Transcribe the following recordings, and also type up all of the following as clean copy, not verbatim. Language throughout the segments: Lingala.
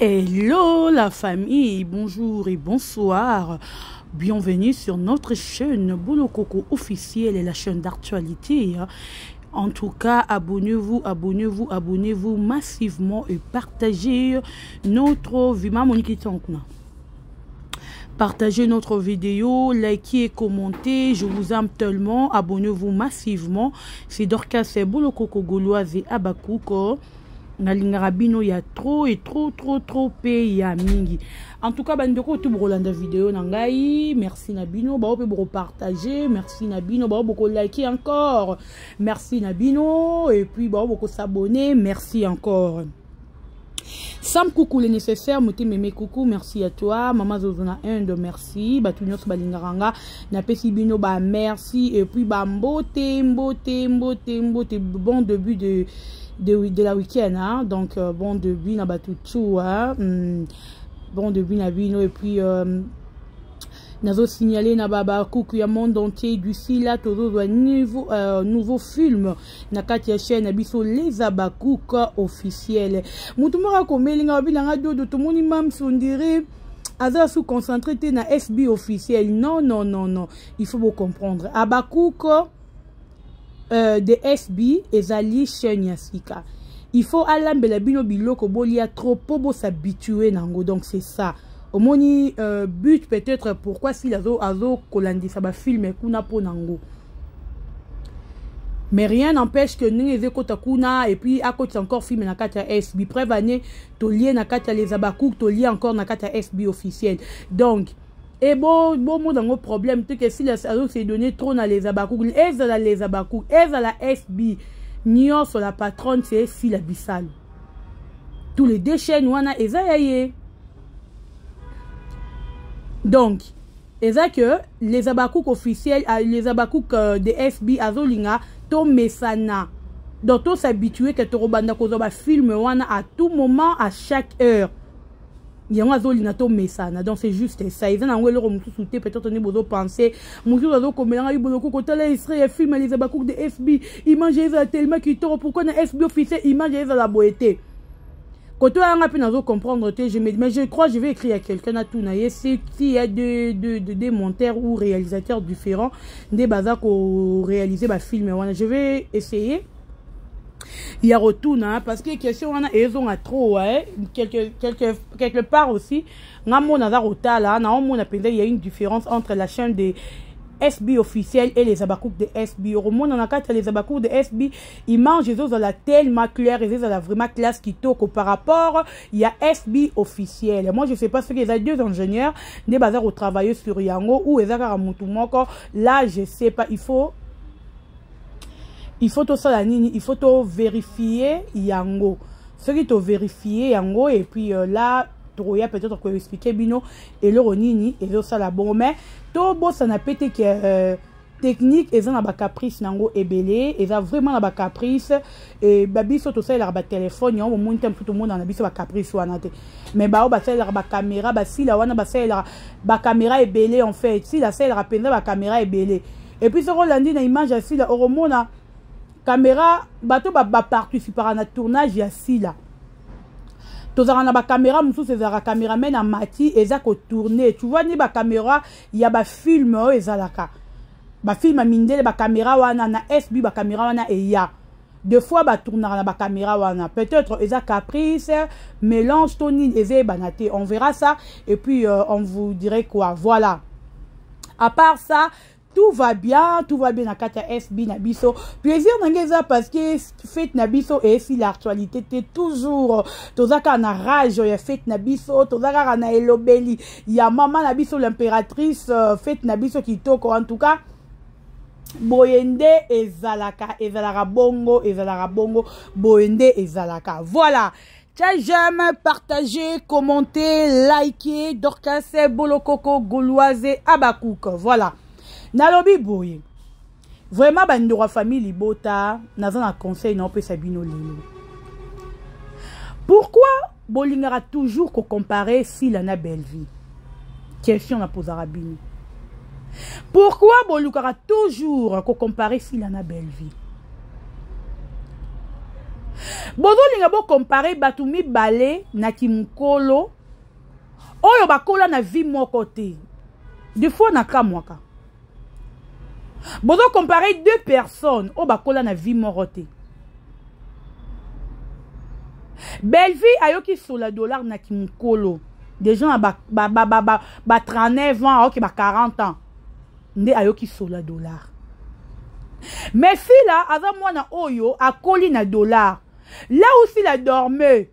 Hello la famille, bonjour et bonsoir. Bienvenue sur notre chaîne Bolo Coco officielle et la chaîne d'actualité. En tout cas, abonnez-vous massivement et partagez notre vidéo. Partagez notre vidéo, likez et commentez. Je vous aime tellement. Abonnez-vous massivement. C'est Dorcas, c'est Bolo Coco Gauloise et Abakuko. Nalingarabino, il y a trop pays ya mingi. En tout cas, bandeko tout bolanda vidéo nangai. Merci Nabino, ba pour partager. Merci Nabino, ba beaucoup liker encore. Merci Nabino et puis ba beaucoup s'abonner. Merci encore. Sam coucou le nécessaire, mouti mémé coucou, merci à toi. Maman Zozona 1 de merci. Batunios balingaranga, na pesi bino ba merci et puis ba mbote, bon début de la week-end, hein? Donc bon début na batutu, hein? Bon début na bino et puis nazo signaler na baba coucou ya monde entier d'ici là todo nouveau film na kati ya chaîne na biso les Abakouk officiel mutumaka komelinga bilanga dodo to moni mam sondire aza sous concentré na SB officiel. Non, il faut vous comprendre Abakouk de SB ezali chaîne yasika. Il faut alambela bino biloko bolia trop pour s'habituer nango, donc c'est ça. Au moni but peut-être pourquoi si azo kolandi ça ba film kuna po nango. Mais rien n'empêche que nous les kuna et puis à côté encore film na kata SB prévané to lié na kata les Abakouk to lié encore na kata SB officiel. Donc et bon mot dans problème tout que si les azo c'est donné trop na les Abakouk les Abakouk la SB nion sur la patronne c'est si la Bissal. Tous les deux chaînes wana ezayaye. Donc, c'est ça que les Abakouk officiels, les Abakouk de SB Azolinga, to mesana. Donc, to s'habituer que to robanda kozoba film wana à tout moment, à chaque heure. Yango Azolinga to mesana. Donc, c'est juste ça. Ils ont envoyé le remontou souté, peut-être on est besoin de penser. Monsieur Azo Komelanga, il beaucoup quand là, il serait film les Abakouk de SB. Imagine ça tellement qui tord. Pourquoi na SB officiel, imagine ça la beauté. Quand tu as un peu comprendre, mais je crois que je vais écrire à quelqu'un à tout naïe. S'il y a des monteurs ou réalisateurs différents, des bazars qu'on réalise des films, je vais essayer. Il y a retour, parce que les questions, elles ont trop, quelque part aussi. Il y a une différence entre la chaîne des SB officiel et les Abakouk de SB. Au monde, on a quatre les Abakouk de SB. Ils mangent les autres à la tellement claire, ils ont la vraiment classe qui toque par rapport. Il y a SB officiel. Moi, je sais pas ce qu'il y a deux ingénieurs, des bazars au travail sur Yango ou les Abakouk encore. Là, je sais pas. Il faut tout ça la nini. Il faut tout vérifier Yango. Ce qui est vérifié Yango et puis là. Peut-être qu'on expliquer bino et le ronini et le ça bon mais tout bon ça n'a pété que technique et ça n'a pas caprice nango et belé et ça vraiment n'a pas caprice et babi surtout ça il a pas téléphone il y a au moins tout le monde dans la biso pas caprice ou anate mais bah ça il a pas caméra bah si la wana bah ça il a pas caméra et belé en fait si la ça il a peine ba caméra et belé et puis ce rolandi na image assis là au monde caméra bateau ba participer à notre tournage il y a si là. Tozara ba caméra musu c'est caméraman à mati eza ko tourner tu vois ni ba caméra il y a ba film ezalaka ba film mindele ba caméra wana na SB ba caméra wana et ya deux fois ba tourner na ba caméra wana peut-être eza caprice mélange toni eze banate on verra ça et puis on vous dirait quoi voilà à part ça tout va bien na kata SB Nabiso. Plaisir n'engeza parce que fête Nabiso et si l'actualité t'es toujours tozaka na rage ya fête Nabiso, tozaka na elobeli, ya maman Nabiso l'impératrice fête Nabiso qui toko en tout cas. Boyende ezalaka bongo, boyende ezalaka. Voilà. J'aime, partager, commenter, liker, Dorcas, Bolo Coco, Gauloise, Abakouk. Voilà. Nalobi boye. Vraiment, bandora famille libota, nazan un conseil non peut sabino lilo. Pourquoi bolingara toujours qu'on compare si la na belle vie? Question na posera bini. Pourquoi bolukara toujours qu'on compare si la na belle vie? Bozo linga bo comparer batu mibale na kimukolo. Oyo bakola na vie moko te. Des fois na kamwaka. Bozo comparer deux personnes oyo bakola na vie moko te. Belle-vie ayoki sur la dollar na kimukolo. Des gens à 39 ans, ok, 40 ans. Nde ayoki sur la dollar. Mais si là, avant moi na oyo, a koli na dollar. Là aussi la dorme.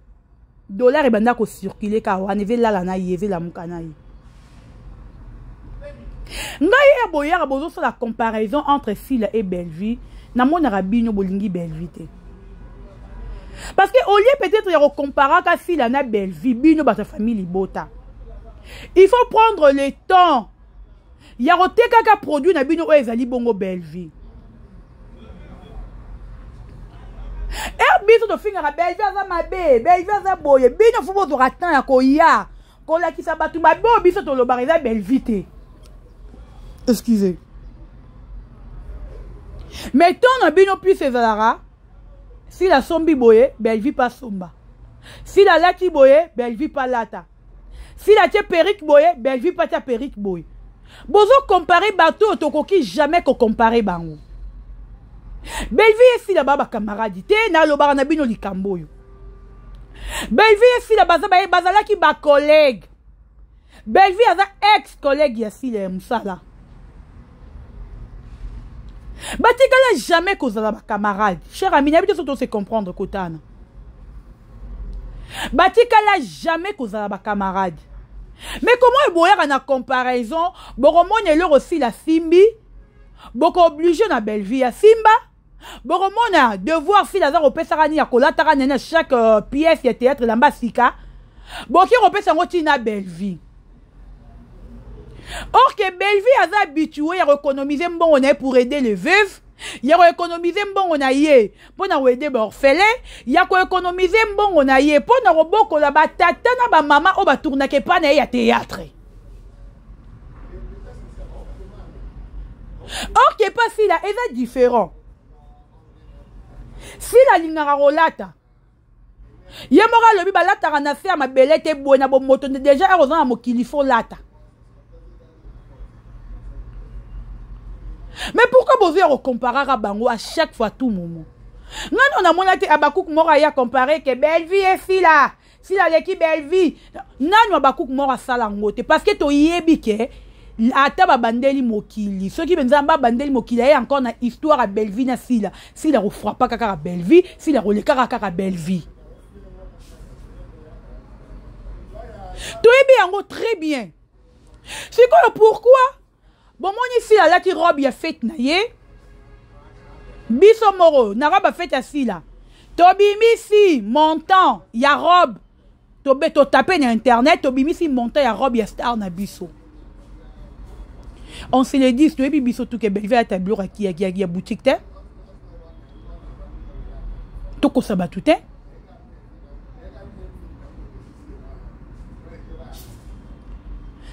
Dollar et banda ko circuler ka wane ve la na yeve la mukana yi. Ngai e boyara bozo sur la comparaison entre Sila et Belle-vie. Na mona rabino bolingi Belle-vie te. Parce que au lieu peut-être de comparer qu'à si la belle vie, bino ba ta famille libota. Il faut prendre le temps. Il y a roté kaka produit na bino ezali bongo belle vie. Et biso to finga belle vie za mabe, belle vie za boye, bino fubo to ratan ya ko ya. Ko la ki sa batu mabe biso to lo bareza belle vie te. Excusez. Mettons na bino plus ezara. Si la sombi boye, Belle-vie pas somba. Si la lati boye, Belle-vie pas lata. Si la tia perique boye, Belle-vie pas tia perique boye. Bozo comparer bateau otokoki jamais ko comparer bango. Belle-vie si la baba camarade te na lo na bino likambo yo. Belle-vie si la bazala ki ba collègue. Belle-vie aza ex collègue ya si le musala. Batikala jamais kozala ba camarade. Cher ami, n'habite surtout se comprendre kotana. Batikala jamais kozala ba camarade. Mais comment eboyaka na comparaison, boromone leur aussi la simbi, boko obligé na Belle-vie ya simba, boromona devoir si la za opesarani ya kolatara na chaque pièce ya théâtre lamba sika, boki opesa ngoti na Belle-vie. Or que Belle-vie a habitué à économiser mbongo na pour aider les veuves, il a économiser mbongo na ye pour na aider les orphelins, il a économiser mbongo na ye pour na roboko la batata na ba mama o ba tourna ke pa na ya théâtre. Or que pas si la est différent. Si la lingara rolata ye mora lobi balata na se ma belete bona bo moto déjà erozana mokili fo lata. Mais pourquoi vous avez comparé à Bango à chaque fois, tout moment? Non, on a mon été à Bakouk Mora ya comparé que Belle-vie est si là. Si la l'équipe Belle-vie. Non, on a Bakouk Mora salangote. Parce que tu y es biqué. Ataba bandeli mokili. Ceux qui me disent bandeli mokili. Il y a encore une histoire à Belle-vie na si là. Si la refroid pas kaka à Belle-vie. Si la roule kaka Belle-vie. Tu es bien, très bien. C'est quoi pourquoi? Bon, mon ici, là, qui robe ya fête na ye. Biso moro, na robe fête ya si là. Tobi misi, montant, ya robe. Tobe, to tapé na internet, tobi misi, montant, ya robe, ya star na biso. On se le dit, tu es biso tout que Belle-vie à ta bureau qui ya boutique te. Toko sabatute.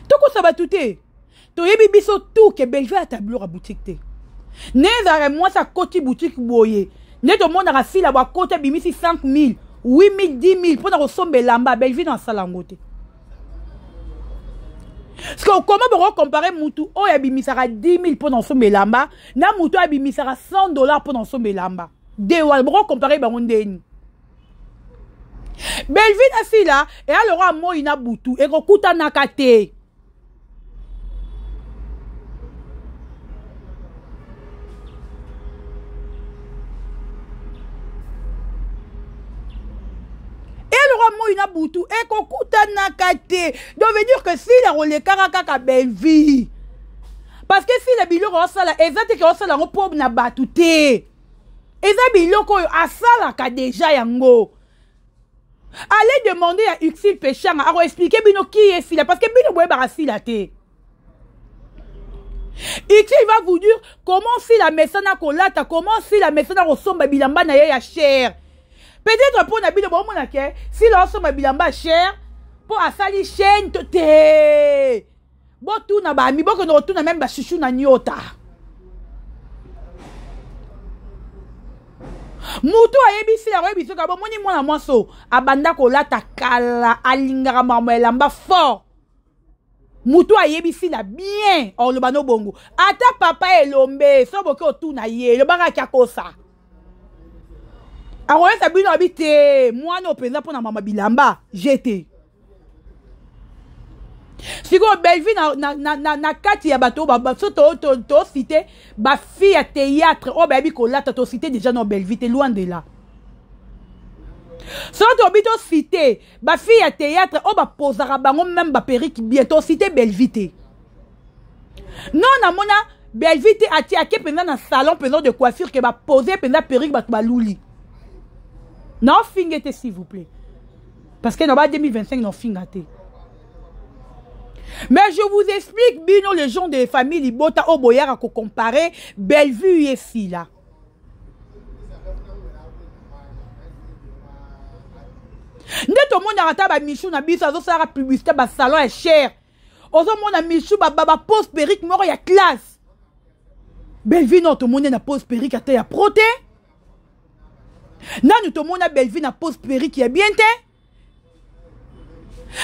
Toko sabatute. Tu as biso tout que Belle-vie à ta bureau à boutique te. Nezare moi sa côté boutique boye. Ne to monde a si la ba côté bimisi 5 000, 8 000, 10 000 pour na resombe lamba Belle-vie dans salangote. Parce que comment on comparer mutu o ya bimisara 10 000 pour na resombe lamba, na mutu a bimisara $100 pour na resombe lamba. De wa bro comparer ba ndeni. Belle-vie na si la et alors moi ina butu e ko kuta nakate. Il a boutu et kokuta nakate. Donc veut dire que si la role karaka Belle-vie. Parce que si la biloko osala ezate ke osala ngo pauvre na batute. Eza biloko asala ka déjà yango. Allez demander à Uxil Péchanga à expliquer bino qui est si là parce que bino boye barasi la te. Uxil va vous dire comment si la mesana kolata, comment si la mesana resomba bilamba na ya cher. Peut-être pour Nabi de bon monake, si l'ensemble bilamba cher, pour asali chaîne te. Bon tout na ba mi bon que nous retourne même ba chuchu na nyota. Mutu ayebisi la rebiso ka bomoni mwana mwaso abanda kolata kala alingaka mamo elamba fort. Mutu ayebisi la bien olobano bongo. Ata papa elombe so boke otuna ye le baka kya kosa. Aroye sabino abite mwana openza pona mama bilamba jete. Siko Belleville na kati ya bato ba so to cité ba fille à théâtre o baby ko lata to cité déjà non Belleville t'es loin de là. So to bito cité ba fille à théâtre o ba posera bango même ba perruque bientôt cité Belleville. Non na mona Belleville ati ake penza na salon penza de coiffure que ba poser penza perruque ba luli. Non fingete s'il vous plaît. Parce que dans 2025 non fingate. Mais je vous explique, bino, les gens de famille Libota au boyar à comparer Bellevue et ici là. N'est au monde à ba Michou na biso azo sara publicité ba salon est cher. Ozo monde à Michou ba pose perruque mort ya classe. Bellevue non tout monde na pose perruque ata ya proté. Nanu tout monde na Bellevue na pose perruque ya bien té.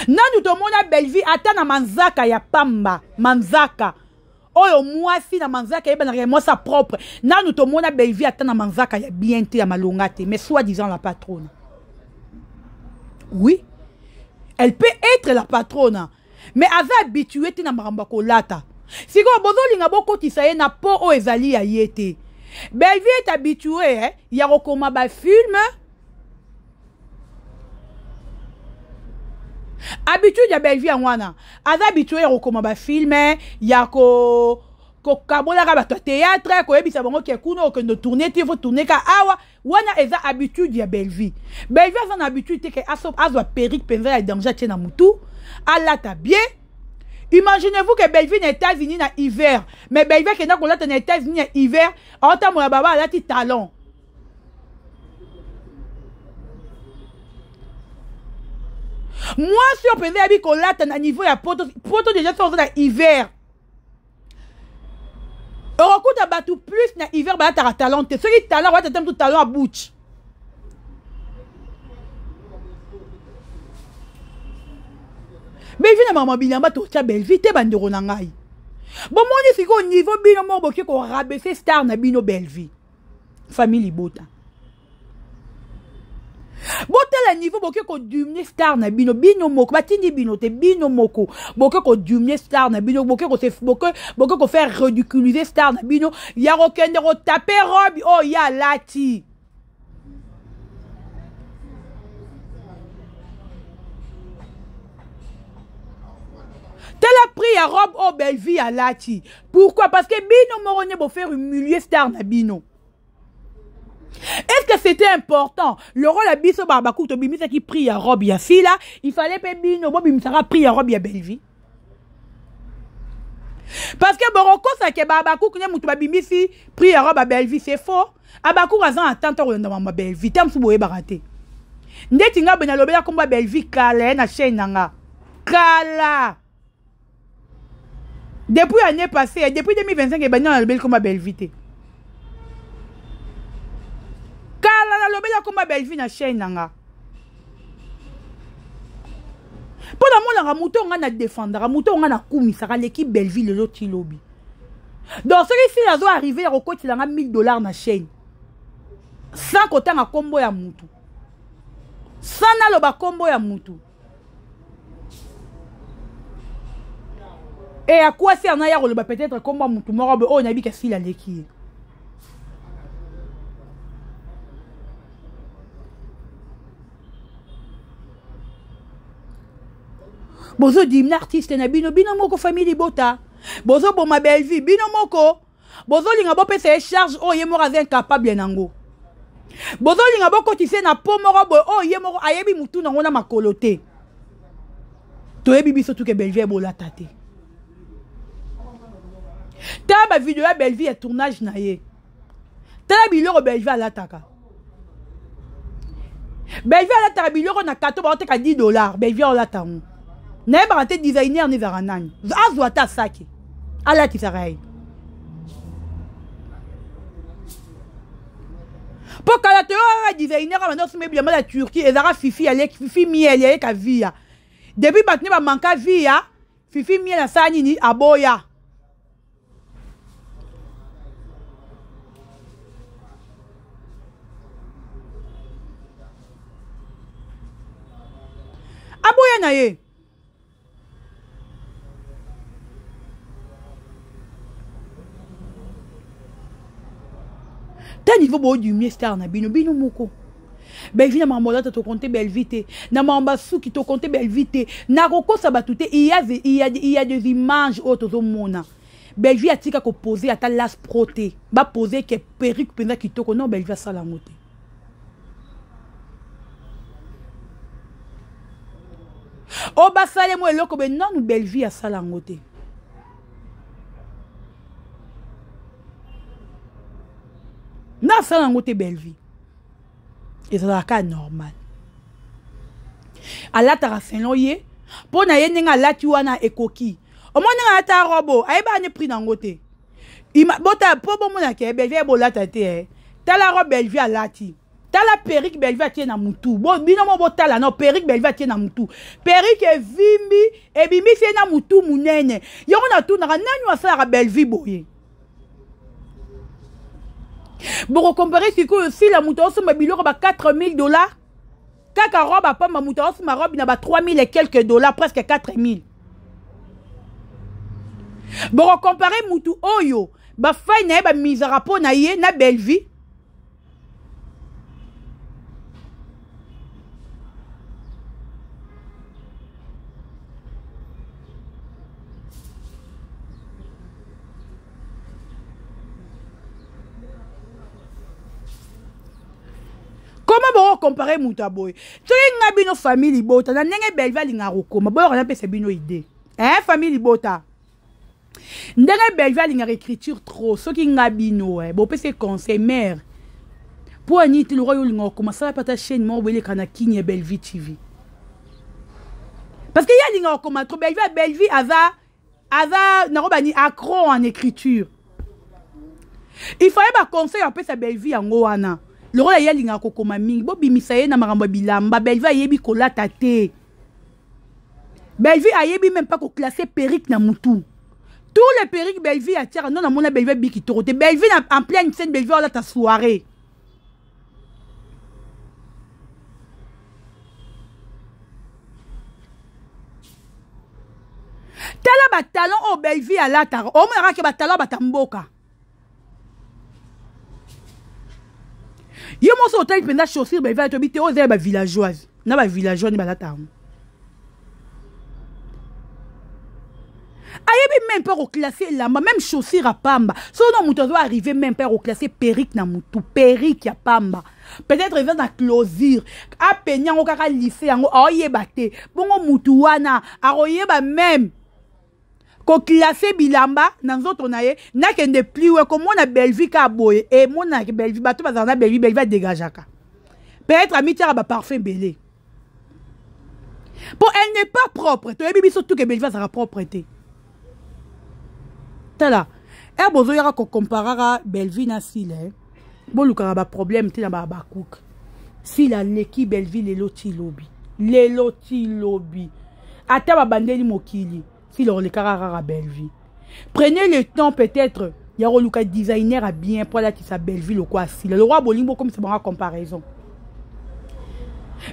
Nanu to mona Belleville ata na manzaka ya pamba manzaka oyo mwasi na manzaka yeba na moi sa propre nanu to mona Belleville ata na manzaka ya bien te ya malongate mais soit disant la patronne. Oui, elle peut être la patronne mais ava habituée te na maramba kolata siko bozolinga bokotisa ye na po o ezali ya yete. Belleville est habituée ya kokoma ba film. Habitude ya Belleville wana aza habitué ya kokoma ba film ya ko kabola ka bato théâtre ko yebisa bango ke kuno ko no tourner ti faut tourner ka awa wana eza habitude ya Belleville. Belleville aza na habitude te ke azwa perruque penza ya danger tena mutu alata bien. Imaginez-vous que Belleville na États-Unis na hiver mais Belleville ke na ko lata na États-Unis na hiver anta mo ya baba alati talon. Moi, si on peut dire qu'on l'a à niveau de poto déjà fait dans l'hiver. On recoute à battre plus dans l'hiver, bah t'as talent. Ceux qui talent, ouais t'as tout talent à bouche. Mais je n'ai pas bien battu au Belleville, t'es bandero nangai. Bon, moi, je suis au niveau bino mo boké qu'on rabaisser star na bino Belleville. Famille Bota. Botela niveau boke ko dumne star na bino moko batindi bino te bino moko boke ko dumne star na bino boke ko se boke ko faire ridiculiser star na bino ya ko kende ko taper robe oh ya lati tela prix ya robe oh Belleville à lati. Pourquoi? Parce que bino moko ne bo faire humilier star na bino. Est-ce que c'était important? Le rôle à biso barbakou to bimisa qui prie à robe ya fila, il fallait pas bino bo bimisa prie à robe ya Belleville. Parce que boroko sa ke barbakou knya mutu babimisi prie à robe à Belleville, c'est faux. Abakou azan attente ko ndama ma Belleville, tam su boye barate. Ndeti nga bena lobela komba Belleville kala na chaîne nanga. Kala. Depuis l'année passée, depuis 2025 e bana lobela komba Belleville. Kala la lobela komba Belleville na chaîne nanga. Pona mona ramuto nga na défendre, ramuto nga na kumisaka l'équipe Belleville le ti lobby. Donc celui-ci là doit arriver à recourir la $1000 na chaîne. Sans côté na combo ya mutu. Sans na loba combo ya mutu. Et à quoi c'est en ailleurs le peut-être combo mutu morobe oh nabi ka fila leki. Bozo dimna artiste na bino moko famille Bota. Bozo bo ma Belleville bino moko. Bozo linga bo pese charge oh ye moko azen capable nango. Bozo linga bo kotise na po moko bo oh ye moko ayebi mutu nango na makolote. To yebi biso tout ke Belleville bola tate. Ta ba vidéo ya Belleville tournage na ye. Ta biloko Belleville la taka. Belleville la taka biloko na kato ba oteka $10. Belleville la tango. N'a pas raté designer ni veranani. Azwata saki. Ala tisarai. Pour kala te ba designer ba non meuble la Turquie ezara fifi ale fifi miel ya ka via depuis batni ba manka via fifi miel na sani ni aboya aboya na ye ta niveau bo du mieux star na bino bino moko Belvi na mamola to compter Belvite na mamba sou qui to compter Belvite na koko sabatute il y a des images auto mona Belvi atika ko poser ata las proté ba poser que perruque pena qui to non Belvi sala ngote o ba sale mo eloko be non Belvi sala ngote na sala ngote Belvi et ça va cas normal ala tara senloye po na ye ninga lati wana ekoki o mona ata robo ay ba ne prix nangote ima bota po bo mona ke Belvi bo lata te tala robe Belvi alati tala perruque Belvi atie na mutu bo bino mo bo tala no perruque Belvi atie na mutu perruque vimbi e bimbi se na mutu munene yo na tu na nani wasala Belvi boye. Pour comparer si la mouton se mobile ba $4,000 kaka robe pas ma mouton ma robe na ba 3,000 et quelques dollars presque 4,000 pour comparer moutou oyo ba fay na ba miserapo na ye na Belvi comment vous comparer Moutaboy? Tu as une famille bota, na nenge Belvi linga rokoma, boy on appelle bino idée. Hein famille bota. Ndenge Belvi linga écriture trop, ce qui ngabino bon peut se conseil mère. Pour ni tu le royo linga commencer à partager chaîne mo wele kana kinye Belvi TV. Parce que y a linga rokoma trop Belvi aza na robani accro en écriture. Il fallait pas conseil un peu sa Belvi en goana. Le roi ya linga kokoma mingi bo bimisaye na makambo bilamba Belvi ayebi kolata te Belvi ayebi même pas ko classer perruque na mutu tous les perruques Belvi atira non na mona Belvi biki torote Belvi en pleine scène Belvi la ta soirée tala ba talon o Belvi ala ta o mera ke ba talon ba tamboka. Yo mo so taille penda chaussure Belvi to bité o ba villageoise na ba villageoise ni ba la ta ayebi même pas reclasser la même chaussure à pamba so non muto doit arriver même pas reclasser perruque na mutu perruque ya pamba peut-être il va na closure a penya ngo kaka lycée yango oyeba te bongo mutu wana a oyeba même ko classer bilamba na nzoto na ye na kende plus we comme on a Belvi ka boye et mon a Belvi bato bazana Belvi dégagaka peut-être amitié ba parfum belé pour elle n'est pas propre to ebi surtout que Belvi sera propreté tala e bozo yaka ko comparera Belvi na Sile bo luka ba problème te na ba cook si la leki Belvi le loti lobby ata ba bandeli mokili si le carara Belvi prenez le temps peut-être il y a un designer à bien pour la sa Belvi le quoi si le roi Bolingo comme c'est bon comparaison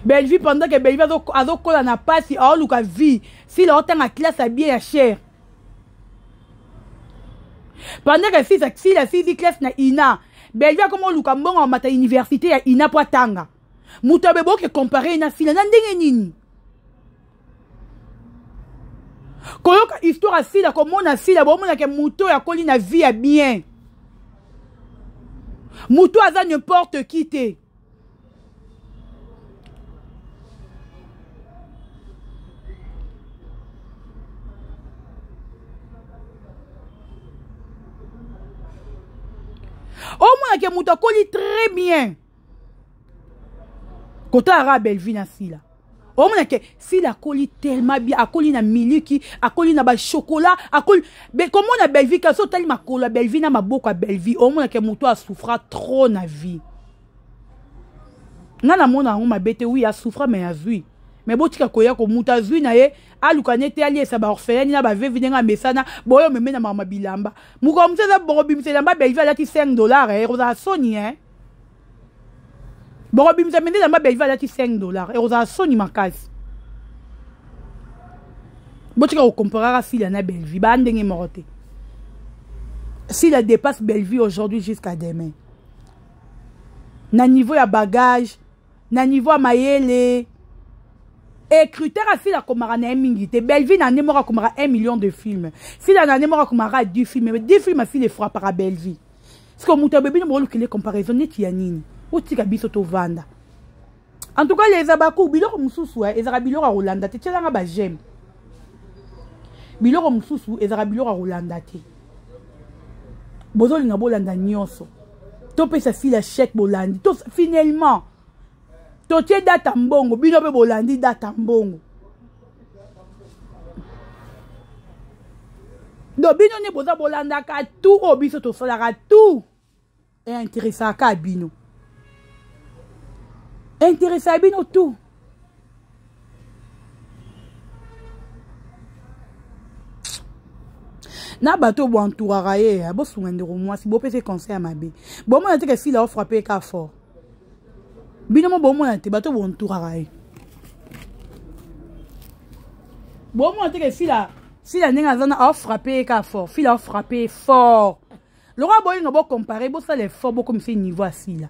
Belvi pendant que Belvi a cola na pas si a luka vie si le temps à classe à bien cher pendant que si la classe na ina Belvi comme luka bon en mata université à ina pour tanga mutabe bo que comparer na si na ndenge nini Koyoka histoire asila comme on asila bon on a que muto ya koli na vie à bien muto aza n'importe qui te au moins que muto koli très bien kota ara Belvi na sila au moins que si la colis tellement bien a colis na miliki a colis na ba chocolat a colis mais comment on a Belvi quand so tellement cola Belvi na maboko a Belvi au moins que muto a souffra trop na vie Nana mona on m'a bête oui a souffra mais a zui. Mais botika koya ko muta zui na ye alukane te ali esa ba orphelin na ba vevi nga mesana boyo meme na mama bilamba. Muko mteza borobi mteza Bellevue alati $5 et rosa soni hein. Borobi mteza mende na Bellevue alati $5 et rosa soni makasi. Botika ko comparer fille na Bellevue ba ndenge morote. Si la dépasse Bellevue aujourd'hui jusqu'à demain. Na niveau ya bagage, na niveau ya mayele. Écriteur a si la komara na mingite. Bellevue na nemora komara 1 million de films. Si la na nemora komara 10 films, mais 10 films a si les frappes par Bellevue. Parce que muta bébé no bolo que les comparaisons neti ya nini. Otika biso to vanda. En tout cas les abakou biloko mususu ezara biloko Rolanda te tshela nga ba j'aime. Biloko mususu ezara biloko Rolanda te. Bozoli na bolanda nyonso. To pesa fila chèque bolandi. To finalement. To tie data mbongo. Bino pe bolandi data mbongo. Do bino ne boza bolanda ka tout obiso to solara tout. Et intéressant ka bino. Intéressant bino tout. Na bateau bo entourara ye bo soumendero moi si bo pese conseil à mabe bo mo nate que si la offre frapper ka fort bino mo bo mo nate bateau bo entourara ye bo mo nate que si la ninga zana offre frapper ka fort si la offre frapper fort le roi boy no bo comparer bo ça les fort bo comme c'est niveau assis là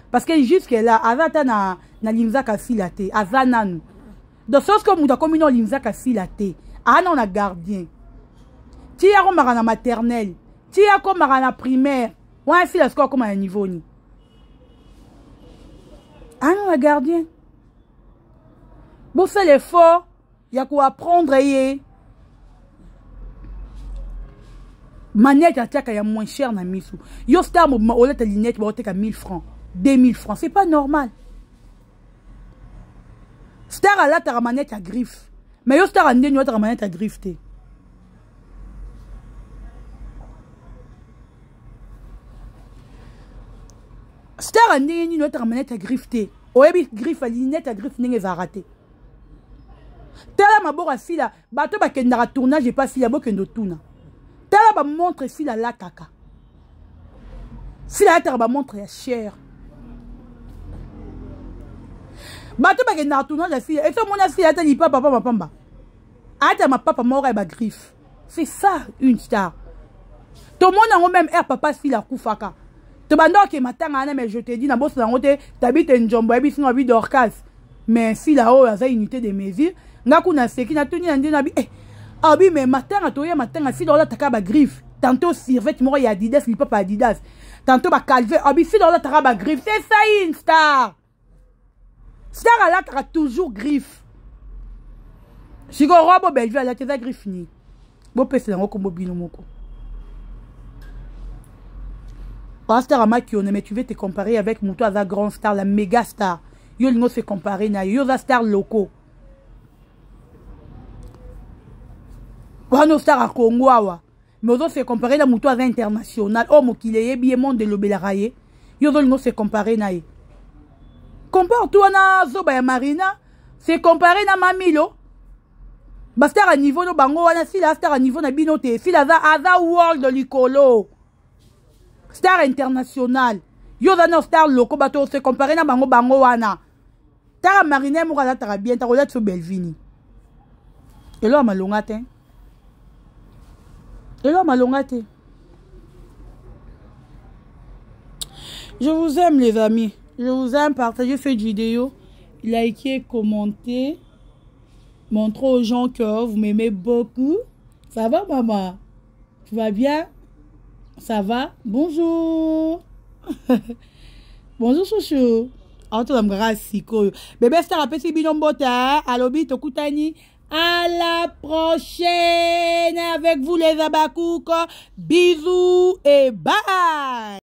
parce que jusque là azata na limza ka si la te azana nous de sorte que muta comme no limza ka si la te ana on a gardien. Tu as comme à la maternelle, tu as comme à la primaire. Ouais, si la score comme à un niveau ni. Ah non, la gardien. Bon, c'est l'effort. Il y a quoi apprendre. Manette à tiaka, il y a moins cher dans misou. Yo star mo au lait à linette, bah à 1000 francs, 2000 francs. C'est pas normal. Star à la ta manette à griffe. Mais yo star à n'en ta manette à griffe. Star a ndenge notre manette à grifter. Oyebi griffe à linette à griffe n'enge va rater. Tala mabora sila bato ba kendara tournage pas sila bo kendo tuna. Tala ba montre sila la kaka. Sila ta ba montre ya cher. Bato ba kendara tournage sila et to mona sila ta li papa ma pamba. Ata ma papa mora ba griffe. C'est ça une star. Tout le monde a même air papa sila kufaka. Tu bandes que matanga mais je te dis na boss na ngote t'habites en Njombo et puis envie d'orcas mais si là-haut il y a une unité de mesure nga kuna seki na tuni na ndina bi abi mais matanga to ya matanga si dans la takaba griffe tantôt Sirvette moro ya Adidas li papa Adidas tantôt ba calvé abi si dans la takaba griffe c'est ça une star là t'as toujours griffe si go robo Bellevue là t'as griffe ni bo pese na ngoko mobino moko. Star à Makione, mais tu veux te comparer avec Mouto à la grande star, la méga star. Yo lingo se comparer na yo la star locaux. Wano star à Congo awa. Mais on se comparer la Mouto à international. Oh mo kileye bien monde de l'obelaraye. Yo lingo se comparer na ye. Compare toi na Zoba ya Marina, se comparer na Mamilo. Ba star à niveau no bango wana si la star à niveau na binote, si la za world de l'icolo. Star international. Yo zana star loco bato se comparer na bango wana. Tara marine mo kala tara bien ta rola so Bellevue. Et là malongate. Je vous aime les amis. Je vous aime, partagez cette vidéo, likez, commentez, montrez aux gens que vous m'aimez beaucoup. Ça va maman? Tu vas bien? Ça va? Bonjour. Bonjour chouchou. Bébé star petit binombota. Alobi tokutani. À la prochaine avec vous les abakouk. Bisous et bye.